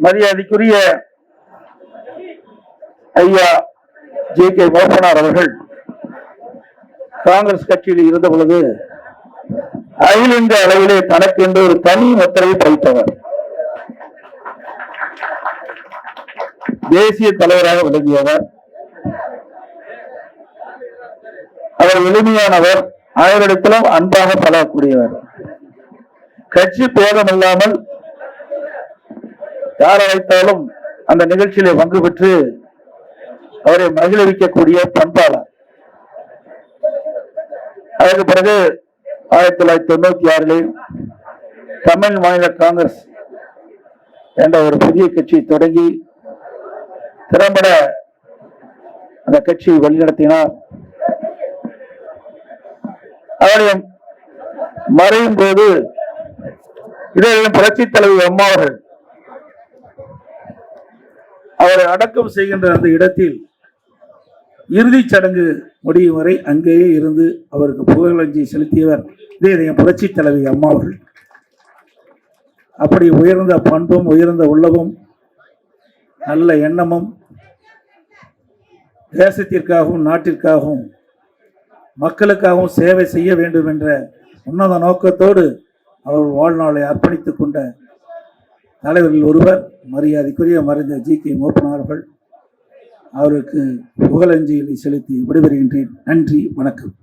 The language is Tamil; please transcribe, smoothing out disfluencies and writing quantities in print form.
மரியாதைக்குரிய ஐயா ஜே.கே. மூப்பனார் அவர்கள் காங்கிரஸ் கட்சியில் இருந்த பொழுது அகில இந்திய அளவிலே தனக்கு என்று ஒரு தனி முத்திரையை பதித்தவர். தேசிய தலைவராக விளங்கியவர். அவர் எளிமையானவர், ஆயிரத்திலும் அன்பாக பழகக்கூடியவர். கட்சி பேதம் இல்லாமல் யார் அழைத்தாலும் அந்த நிகழ்ச்சியிலே பங்கு பெற்று அவரை மகிழ்விக்கக்கூடிய பண்பாளர். அதற்கு பிறகு 1996 தமிழ் மாநில காங்கிரஸ் என்ற ஒரு புதிய கட்சியை தொடங்கி திறம்பட அந்த கட்சியை வழிநடத்தினார். அவருடைய மறையும் போது இதில் புரட்சித் தலைவி அம்மா அவர்கள் அவரை அடக்கம் செய்கின்ற அந்த இடத்தில் இறுதிச் சடங்கு முடியும் வரை அங்கேயே இருந்து அவருக்கு புகழஞ்சலி செலுத்தியவர் இதே புரட்சித் தலைவி அம்மா அவர்கள். அப்படி உயர்ந்த பண்பும் உயர்ந்த உள்ளமும் நல்ல எண்ணமும் தேசத்திற்காகவும் நாட்டிற்காகவும் மக்களுக்காகவும் சேவை செய்ய வேண்டும் என்ற உன்னத நோக்கத்தோடு அவர் வாழ்நாளை அர்ப்பணித்துக் கொண்ட தலைவர்கள் ஒருவர் மரியாதைக்குரிய மறைந்த ஜே.கே. மூப்பனார் அவர்கள். அவருக்கு புகழஞ்சலி செலுத்தி விடைபெறுகின்றேன். நன்றி, வணக்கம்.